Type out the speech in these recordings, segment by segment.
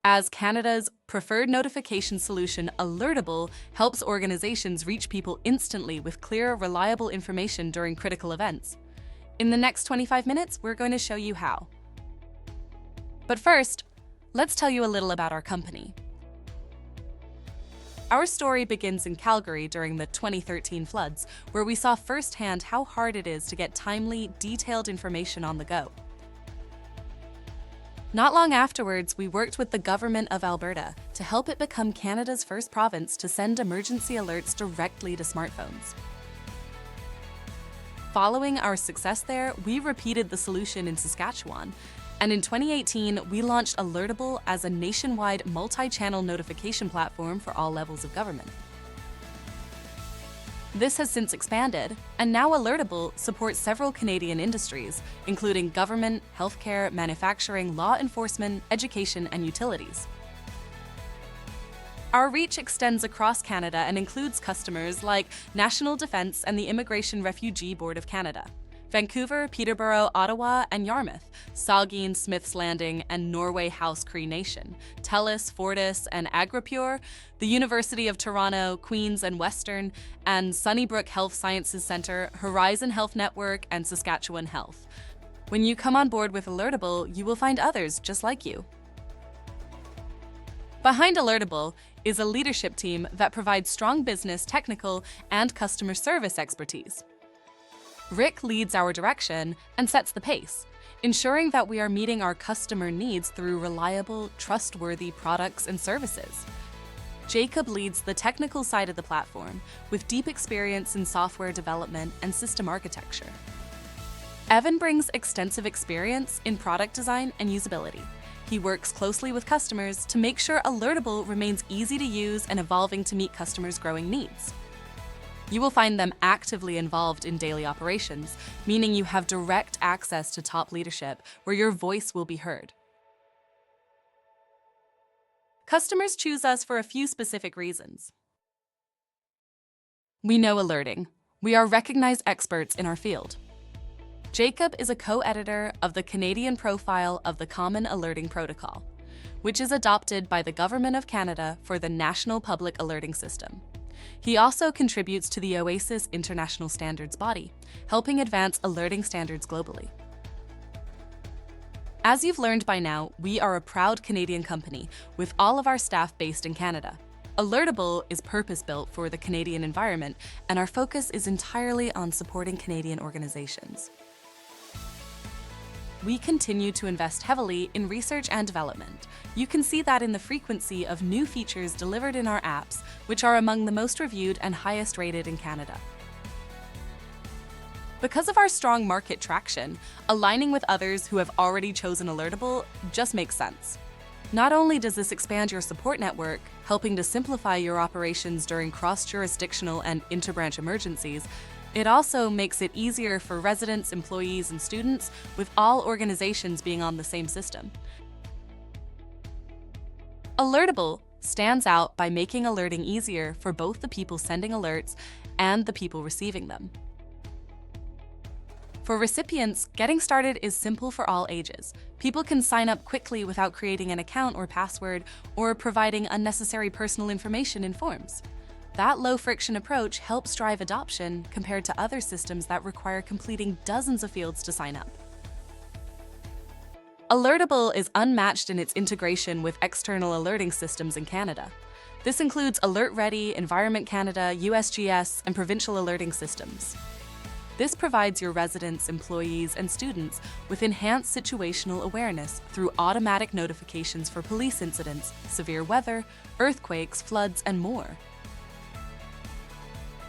As Canada's preferred notification solution, Alertable helps organizations reach people instantly with clear, reliable information during critical events. In the next 25 minutes, we're going to show you how. But first, let's tell you a little about our company. Our story begins in Calgary during the 2013 floods, where we saw firsthand how hard it is to get timely, detailed information on the go. Not long afterwards, we worked with the Government of Alberta to help it become Canada's first province to send emergency alerts directly to smartphones. Following our success there, we repeated the solution in Saskatchewan, and in 2018, we launched Alertable as a nationwide multi-channel notification platform for all levels of government. This has since expanded, and now Alertable supports several Canadian industries, including government, healthcare, manufacturing, law enforcement, education, and utilities. Our reach extends across Canada and includes customers like National Defence and the Immigration Refugee Board of Canada, Vancouver, Peterborough, Ottawa, and Yarmouth, Saugeen, Smith's Landing, and Norway House Cree Nation, TELUS, Fortis, and Agripure, the University of Toronto, Queen's and Western, and Sunnybrook Health Sciences Centre, Horizon Health Network, and Saskatchewan Health. When you come on board with Alertable, you will find others just like you. Behind Alertable is a leadership team that provides strong business, technical, and customer service expertise. Rick leads our direction and sets the pace, ensuring that we are meeting our customer needs through reliable, trustworthy products and services. Jacob leads the technical side of the platform, with deep experience in software development and system architecture. Evan brings extensive experience in product design and usability. He works closely with customers to make sure Alertable remains easy to use and evolving to meet customers' growing needs. You will find them actively involved in daily operations, meaning you have direct access to top leadership where your voice will be heard. Customers choose us for a few specific reasons. We know alerting. We are recognized experts in our field. Jacob is a co-editor of the Canadian profile of the Common Alerting Protocol, which is adopted by the Government of Canada for the National Public Alerting System. He also contributes to the OASIS International Standards body, helping advance alerting standards globally. As you've learned by now, we are a proud Canadian company with all of our staff based in Canada. Alertable is purpose-built for the Canadian environment, and our focus is entirely on supporting Canadian organizations. We continue to invest heavily in research and development. You can see that in the frequency of new features delivered in our apps, which are among the most reviewed and highest rated in Canada. Because of our strong market traction, aligning with others who have already chosen Alertable just makes sense. Not only does this expand your support network, helping to simplify your operations during cross-jurisdictional and interbranch emergencies, it also makes it easier for residents, employees, and students, with all organizations being on the same system. Alertable stands out by making alerting easier for both the people sending alerts and the people receiving them. For recipients, getting started is simple for all ages. People can sign up quickly without creating an account or password or providing unnecessary personal information in forms. That low-friction approach helps drive adoption compared to other systems that require completing dozens of fields to sign up. Alertable is unmatched in its integration with external alerting systems in Canada. This includes Alert Ready, Environment Canada, USGS, and provincial alerting systems. This provides your residents, employees, and students with enhanced situational awareness through automatic notifications for police incidents, severe weather, earthquakes, floods, and more.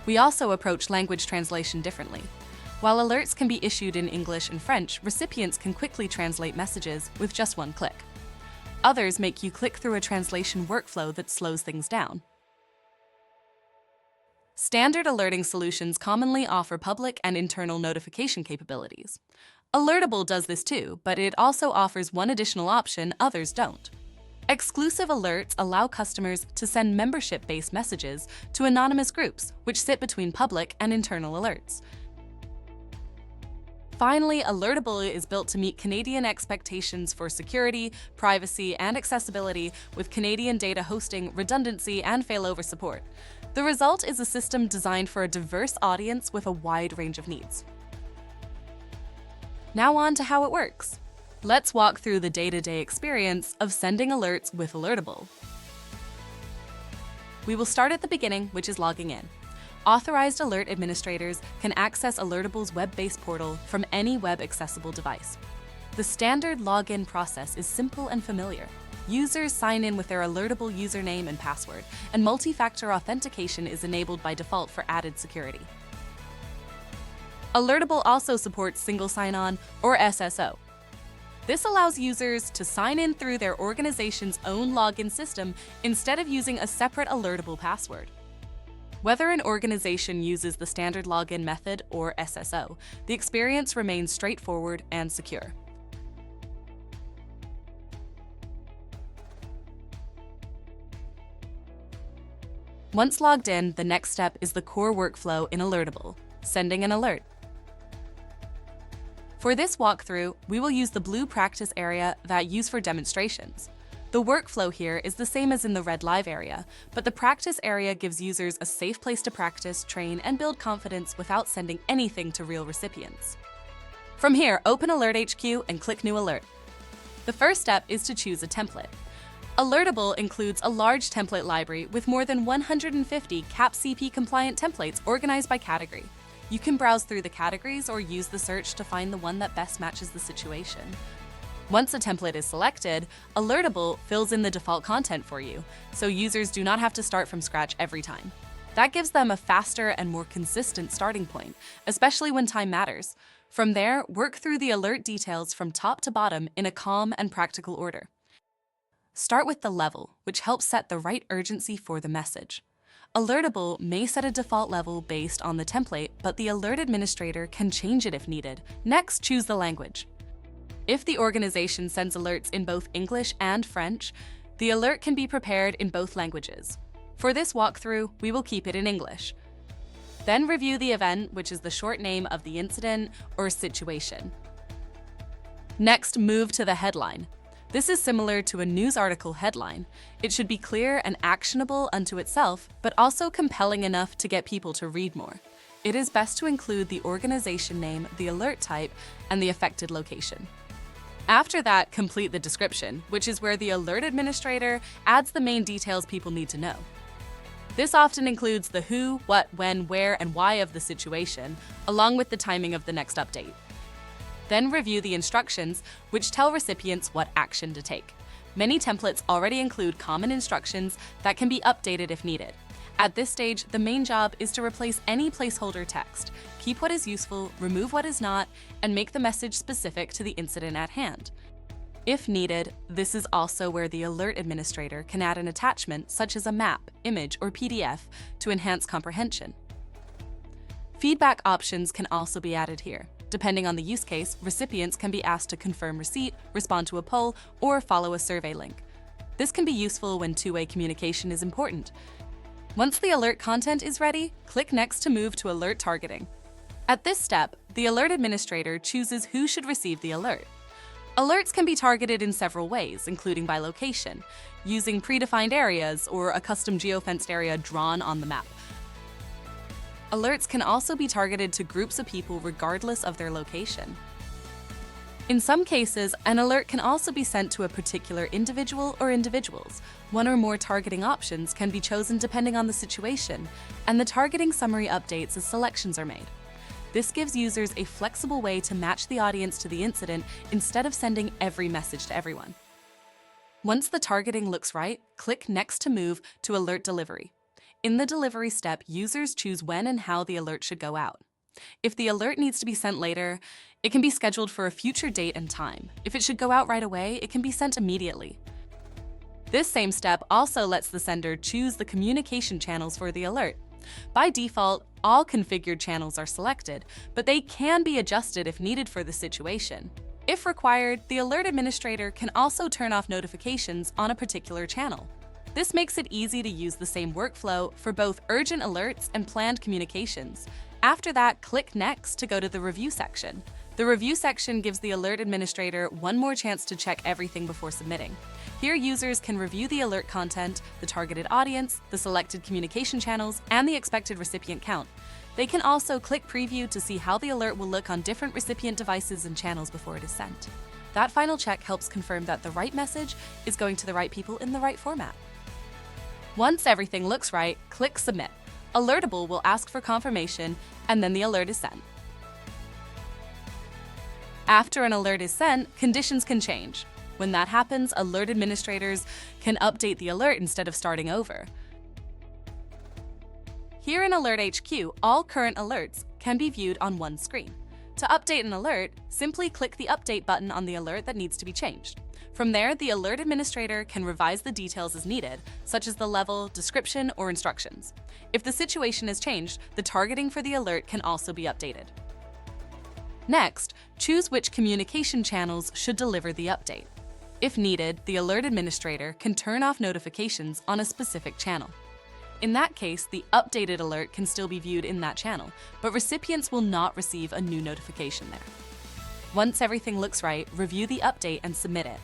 We also approach language translation differently. While alerts can be issued in English and French, recipients can quickly translate messages with just one click. Others make you click through a translation workflow that slows things down. Standard alerting solutions commonly offer public and internal notification capabilities. Alertable does this too, but it also offers one additional option others don't. Exclusive alerts allow customers to send membership-based messages to anonymous groups, which sit between public and internal alerts. Finally, Alertable is built to meet Canadian expectations for security, privacy, and accessibility with Canadian data hosting, redundancy, and failover support. The result is a system designed for a diverse audience with a wide range of needs. Now on to how it works. Let's walk through the day-to-day experience of sending alerts with Alertable. We will start at the beginning, which is logging in. Authorized alert administrators can access Alertable's web-based portal from any web-accessible device. The standard login process is simple and familiar. Users sign in with their Alertable username and password, and multi-factor authentication is enabled by default for added security. Alertable also supports single sign-on, or SSO. This allows users to sign in through their organization's own login system instead of using a separate Alertable password. Whether an organization uses the standard login method or SSO, the experience remains straightforward and secure. Once logged in, the next step is the core workflow in Alertable, sending an alert. For this walkthrough, we will use the blue practice area that used for demonstrations. The workflow here is the same as in the red live area, but the practice area gives users a safe place to practice, train, and build confidence without sending anything to real recipients. From here, open Alert HQ and click New Alert. The first step is to choose a template. Alertable includes a large template library with more than 150 CAP-CP compliant templates organized by category. You can browse through the categories or use the search to find the one that best matches the situation. Once a template is selected, Alertable fills in the default content for you, so users do not have to start from scratch every time. That gives them a faster and more consistent starting point, especially when time matters. From there, work through the alert details from top to bottom in a calm and practical order. Start with the level, which helps set the right urgency for the message. Alertable may set a default level based on the template, but the alert administrator can change it if needed. Next, choose the language. If the organization sends alerts in both English and French, the alert can be prepared in both languages. For this walkthrough, we will keep it in English. Then review the event, which is the short name of the incident or situation. Next, move to the headline. This is similar to a news article headline. It should be clear and actionable unto itself, but also compelling enough to get people to read more. It is best to include the organization name, the alert type, and the affected location. After that, complete the description, which is where the alert administrator adds the main details people need to know. This often includes the who, what, when, where, and why of the situation, along with the timing of the next update. Then review the instructions, which tell recipients what action to take. Many templates already include common instructions that can be updated if needed. At this stage, the main job is to replace any placeholder text, keep what is useful, remove what is not, and make the message specific to the incident at hand. If needed, this is also where the alert administrator can add an attachment such as a map, image, or PDF to enhance comprehension. Feedback options can also be added here. Depending on the use case, recipients can be asked to confirm receipt, respond to a poll, or follow a survey link. This can be useful when two-way communication is important. Once the alert content is ready, click Next to move to alert targeting. At this step, the alert administrator chooses who should receive the alert. Alerts can be targeted in several ways, including by location, using predefined areas or a custom geofenced area drawn on the map. Alerts can also be targeted to groups of people regardless of their location. In some cases, an alert can also be sent to a particular individual or individuals. One or more targeting options can be chosen depending on the situation, and the targeting summary updates as selections are made. This gives users a flexible way to match the audience to the incident instead of sending every message to everyone. Once the targeting looks right, click Next to move to alert delivery. In the delivery step, users choose when and how the alert should go out. If the alert needs to be sent later, it can be scheduled for a future date and time. If it should go out right away, it can be sent immediately. This same step also lets the sender choose the communication channels for the alert. By default, all configured channels are selected, but they can be adjusted if needed for the situation. If required, the alert administrator can also turn off notifications on a particular channel. This makes it easy to use the same workflow for both urgent alerts and planned communications. After that, click Next to go to the review section. The review section gives the alert administrator one more chance to check everything before submitting. Here, users can review the alert content, the targeted audience, the selected communication channels, and the expected recipient count. They can also click preview to see how the alert will look on different recipient devices and channels before it is sent. That final check helps confirm that the right message is going to the right people in the right format. Once everything looks right, click Submit. Alertable will ask for confirmation, and then the alert is sent. After an alert is sent, conditions can change. When that happens, alert administrators can update the alert instead of starting over. Here in Alert HQ, all current alerts can be viewed on one screen. To update an alert, simply click the Update button on the alert that needs to be changed. From there, the alert administrator can revise the details as needed, such as the level, description, or instructions. If the situation has changed, the targeting for the alert can also be updated. Next, choose which communication channels should deliver the update. If needed, the alert administrator can turn off notifications on a specific channel. In that case, the updated alert can still be viewed in that channel, but recipients will not receive a new notification there. Once everything looks right, review the update and submit it.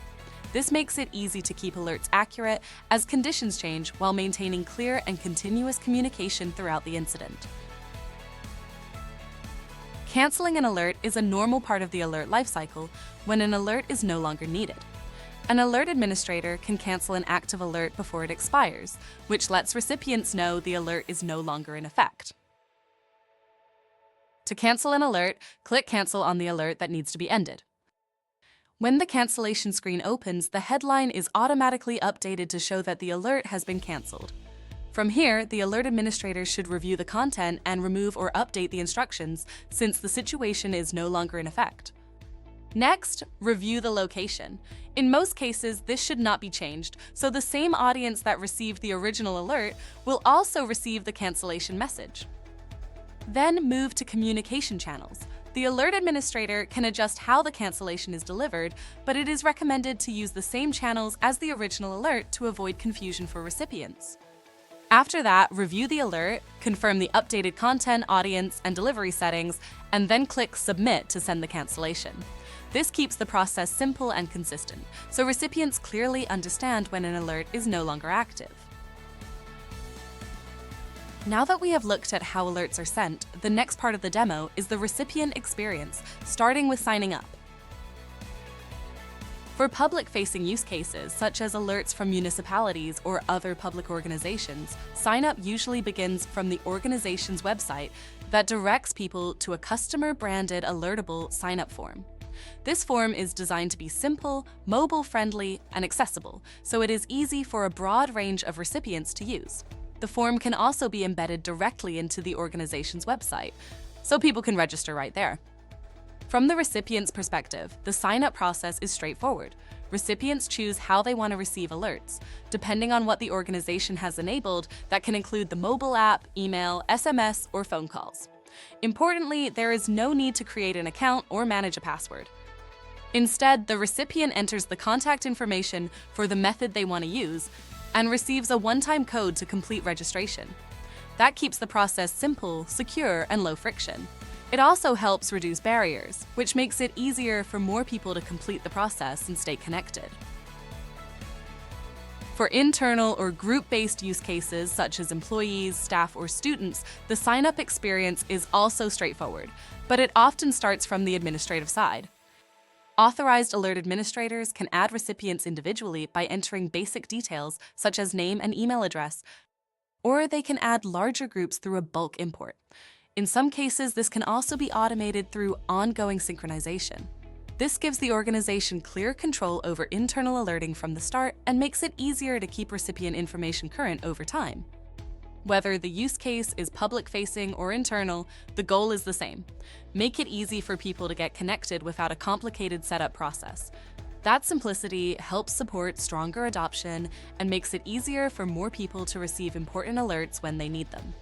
This makes it easy to keep alerts accurate as conditions change while maintaining clear and continuous communication throughout the incident. Canceling an alert is a normal part of the alert lifecycle when an alert is no longer needed. An alert administrator can cancel an active alert before it expires, which lets recipients know the alert is no longer in effect. To cancel an alert, click Cancel on the alert that needs to be ended. When the cancellation screen opens, the headline is automatically updated to show that the alert has been canceled. From here, the alert administrator should review the content and remove or update the instructions since the situation is no longer in effect. Next, review the location. In most cases, this should not be changed, so the same audience that received the original alert will also receive the cancellation message. Then move to communication channels. The alert administrator can adjust how the cancellation is delivered, but it is recommended to use the same channels as the original alert to avoid confusion for recipients. After that, review the alert, confirm the updated content, audience, and delivery settings, and then click Submit to send the cancellation. This keeps the process simple and consistent, so recipients clearly understand when an alert is no longer active. Now that we have looked at how alerts are sent, the next part of the demo is the recipient experience, starting with signing up. For public-facing use cases, such as alerts from municipalities or other public organizations, sign-up usually begins from the organization's website that directs people to a customer-branded Alertable sign-up form. This form is designed to be simple, mobile-friendly, and accessible, so it is easy for a broad range of recipients to use. The form can also be embedded directly into the organization's website, so people can register right there. From the recipient's perspective, the sign-up process is straightforward. Recipients choose how they want to receive alerts. Depending on what the organization has enabled, that can include the mobile app, email, SMS, or phone calls. Importantly, there is no need to create an account or manage a password. Instead, the recipient enters the contact information for the method they want to use and receives a one-time code to complete registration. That keeps the process simple, secure, and low friction. It also helps reduce barriers, which makes it easier for more people to complete the process and stay connected. For internal or group-based use cases such as employees, staff, or students, the sign-up experience is also straightforward, but it often starts from the administrative side. Authorized alert administrators can add recipients individually by entering basic details such as name and email address, or they can add larger groups through a bulk import. In some cases, this can also be automated through ongoing synchronization. This gives the organization clear control over internal alerting from the start and makes it easier to keep recipient information current over time. Whether the use case is public-facing or internal, the goal is the same. Make it easy for people to get connected without a complicated setup process. That simplicity helps support stronger adoption and makes it easier for more people to receive important alerts when they need them.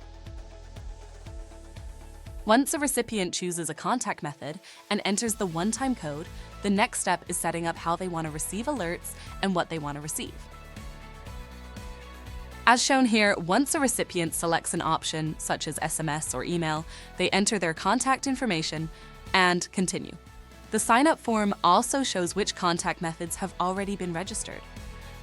Once a recipient chooses a contact method and enters the one-time code, the next step is setting up how they want to receive alerts and what they want to receive. As shown here, once a recipient selects an option, such as SMS or email, they enter their contact information and continue. The sign-up form also shows which contact methods have already been registered.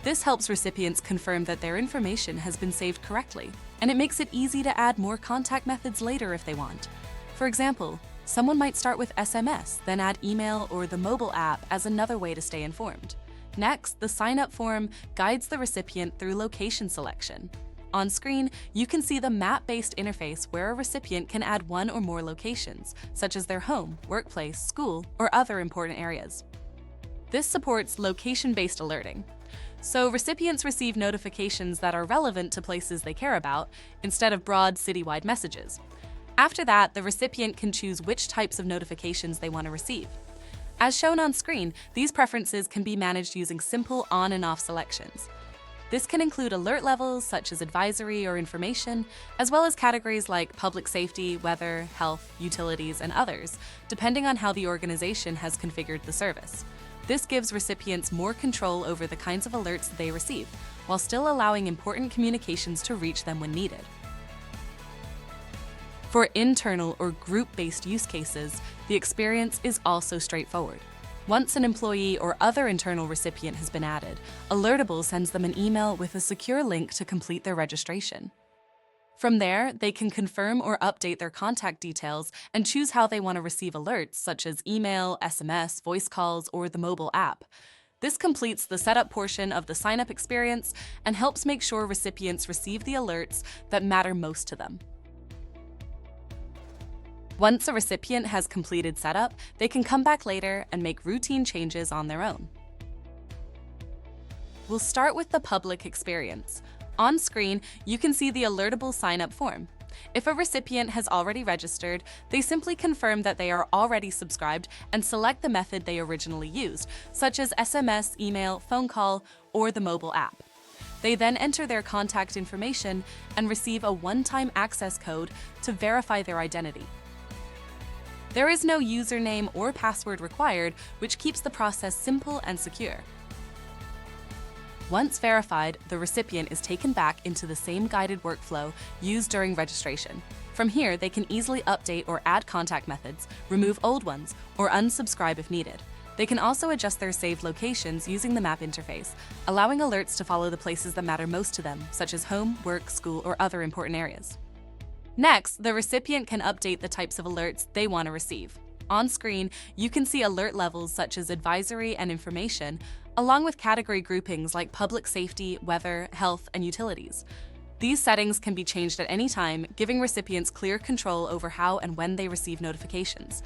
This helps recipients confirm that their information has been saved correctly, and it makes it easy to add more contact methods later if they want. For example, someone might start with SMS, then add email or the mobile app as another way to stay informed. Next, the sign-up form guides the recipient through location selection. On screen, you can see the map-based interface where a recipient can add one or more locations, such as their home, workplace, school, or other important areas. This supports location-based alerting. So recipients receive notifications that are relevant to places they care about, instead of broad citywide messages. After that, the recipient can choose which types of notifications they want to receive. As shown on screen, these preferences can be managed using simple on and off selections. This can include alert levels such as advisory or information, as well as categories like public safety, weather, health, utilities, and others, depending on how the organization has configured the service. This gives recipients more control over the kinds of alerts they receive, while still allowing important communications to reach them when needed. For internal or group-based use cases, the experience is also straightforward. Once an employee or other internal recipient has been added, Alertable sends them an email with a secure link to complete their registration. From there, they can confirm or update their contact details and choose how they want to receive alerts, such as email, SMS, voice calls, or the mobile app. This completes the setup portion of the sign-up experience and helps make sure recipients receive the alerts that matter most to them. Once a recipient has completed setup, they can come back later and make routine changes on their own. We'll start with the public experience. On screen, you can see the Alertable sign-up form. If a recipient has already registered, they simply confirm that they are already subscribed and select the method they originally used, such as SMS, email, phone call, or the mobile app. They then enter their contact information and receive a one-time access code to verify their identity. There is no username or password required, which keeps the process simple and secure. Once verified, the recipient is taken back into the same guided workflow used during registration. From here, they can easily update or add contact methods, remove old ones, or unsubscribe if needed. They can also adjust their saved locations using the map interface, allowing alerts to follow the places that matter most to them, such as home, work, school, or other important areas. Next, the recipient can update the types of alerts they want to receive. On screen, you can see alert levels such as advisory and information, along with category groupings like public safety, weather, health, and utilities. These settings can be changed at any time, giving recipients clear control over how and when they receive notifications.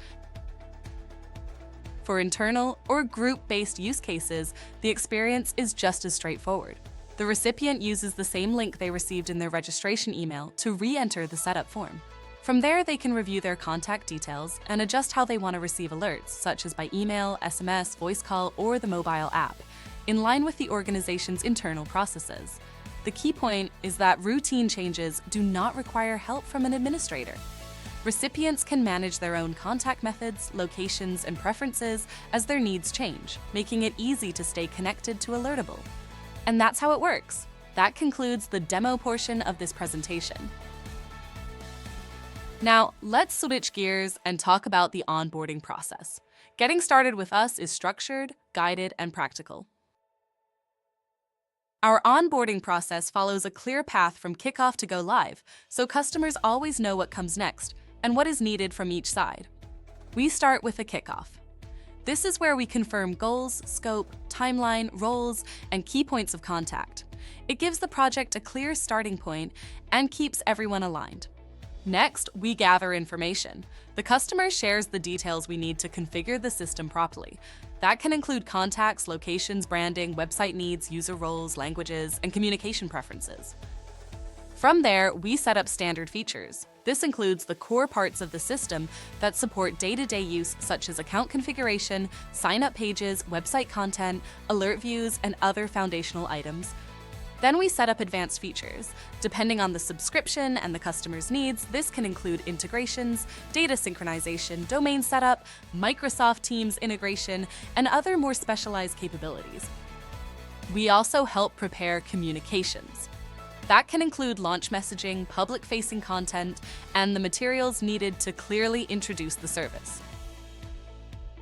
For internal or group-based use cases, the experience is just as straightforward. The recipient uses the same link they received in their registration email to re-enter the setup form. From there, they can review their contact details and adjust how they want to receive alerts, such as by email, SMS, voice call, or the mobile app, in line with the organization's internal processes. The key point is that routine changes do not require help from an administrator. Recipients can manage their own contact methods, locations, and preferences as their needs change, making it easy to stay connected to Alertable. And that's how it works. That concludes the demo portion of this presentation. Now, let's switch gears and talk about the onboarding process. Getting started with us is structured, guided, and practical. Our onboarding process follows a clear path from kickoff to go live, so customers always know what comes next and what is needed from each side. We start with a kickoff. This is where we confirm goals, scope, timeline, roles, and key points of contact. It gives the project a clear starting point and keeps everyone aligned. Next, we gather information. The customer shares the details we need to configure the system properly. That can include contacts, locations, branding, website needs, user roles, languages, and communication preferences. From there, we set up standard features. This includes the core parts of the system that support day-to-day use, such as account configuration, sign-up pages, website content, alert views, and other foundational items. Then we set up advanced features. Depending on the subscription and the customer's needs, this can include integrations, data synchronization, domain setup, Microsoft Teams integration, and other more specialized capabilities. We also help prepare communications. That can include launch messaging, public-facing content, and the materials needed to clearly introduce the service.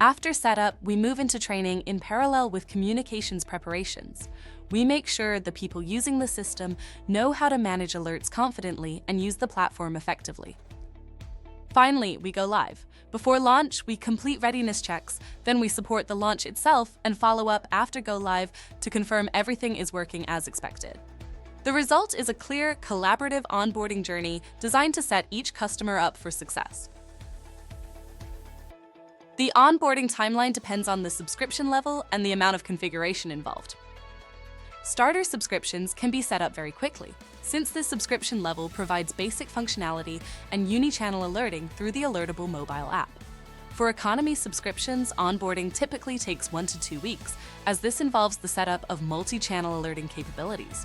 After setup, we move into training in parallel with communications preparations. We make sure the people using the system know how to manage alerts confidently and use the platform effectively. Finally, we go live. Before launch, we complete readiness checks, then we support the launch itself and follow up after go live to confirm everything is working as expected. The result is a clear, collaborative onboarding journey designed to set each customer up for success. The onboarding timeline depends on the subscription level and the amount of configuration involved. Starter subscriptions can be set up very quickly, since this subscription level provides basic functionality and uni-channel alerting through the Alertable mobile app. For economy subscriptions, onboarding typically takes 1 to 2 weeks, as this involves the setup of multi-channel alerting capabilities.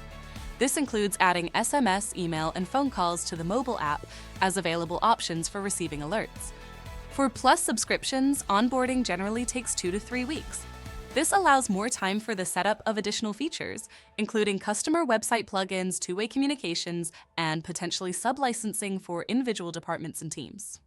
This includes adding SMS, email, and phone calls to the mobile app as available options for receiving alerts. For Plus subscriptions, onboarding generally takes 2 to 3 weeks. This allows more time for the setup of additional features, including customer website plugins, two-way communications, and potentially sub-licensing for individual departments and teams.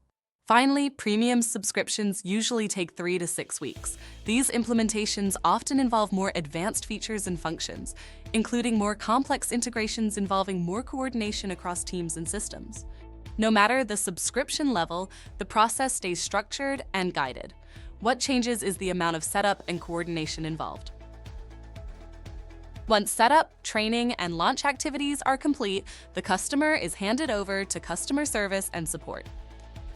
Finally, premium subscriptions usually take 3 to 6 weeks. These implementations often involve more advanced features and functions, including more complex integrations involving more coordination across teams and systems. No matter the subscription level, the process stays structured and guided. What changes is the amount of setup and coordination involved. Once setup, training, and launch activities are complete, the customer is handed over to customer service and support.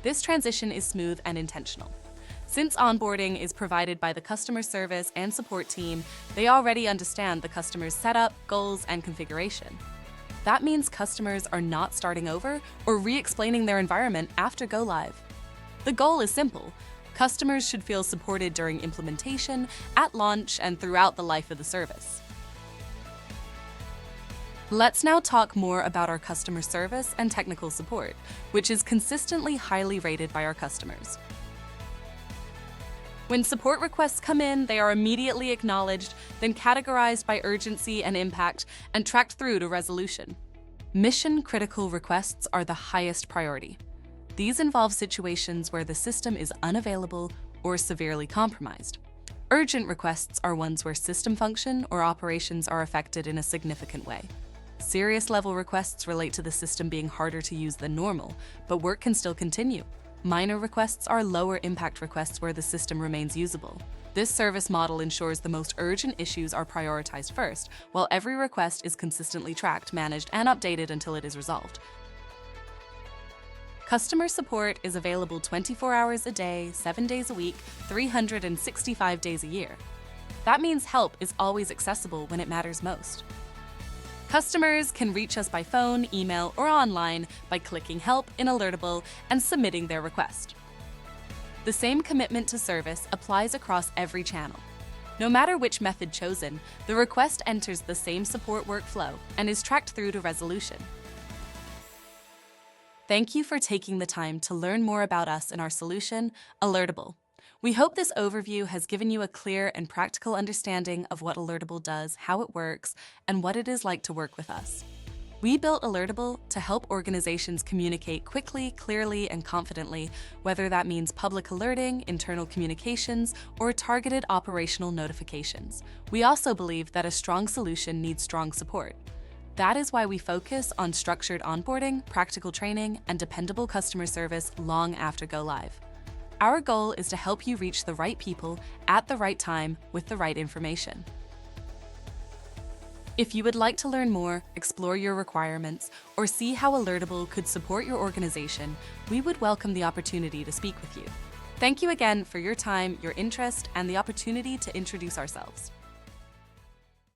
This transition is smooth and intentional. Since onboarding is provided by the customer service and support team, they already understand the customer's setup, goals, and configuration. That means customers are not starting over or re-explaining their environment after go live. The goal is simple. Customers should feel supported during implementation, at launch, and throughout the life of the service. Let's now talk more about our customer service and technical support, which is consistently highly rated by our customers. When support requests come in, they are immediately acknowledged, then categorized by urgency and impact, and tracked through to resolution. Mission-critical requests are the highest priority. These involve situations where the system is unavailable or severely compromised. Urgent requests are ones where system function or operations are affected in a significant way. Serious level requests relate to the system being harder to use than normal, but work can still continue. Minor requests are lower impact requests where the system remains usable. This service model ensures the most urgent issues are prioritized first, while every request is consistently tracked, managed, and updated until it is resolved. Customer support is available 24 hours a day, 7 days a week, 365 days a year. That means help is always accessible when it matters most. Customers can reach us by phone, email, or online by clicking Help in Alertable and submitting their request. The same commitment to service applies across every channel. No matter which method chosen, the request enters the same support workflow and is tracked through to resolution. Thank you for taking the time to learn more about us and our solution, Alertable. We hope this overview has given you a clear and practical understanding of what Alertable does, how it works, and what it is like to work with us. We built Alertable to help organizations communicate quickly, clearly, and confidently, whether that means public alerting, internal communications, or targeted operational notifications. We also believe that a strong solution needs strong support. That is why we focus on structured onboarding, practical training, and dependable customer service long after go live. Our goal is to help you reach the right people at the right time with the right information. If you would like to learn more, explore your requirements, or see how Alertable could support your organization, we would welcome the opportunity to speak with you. Thank you again for your time, your interest, and the opportunity to introduce ourselves.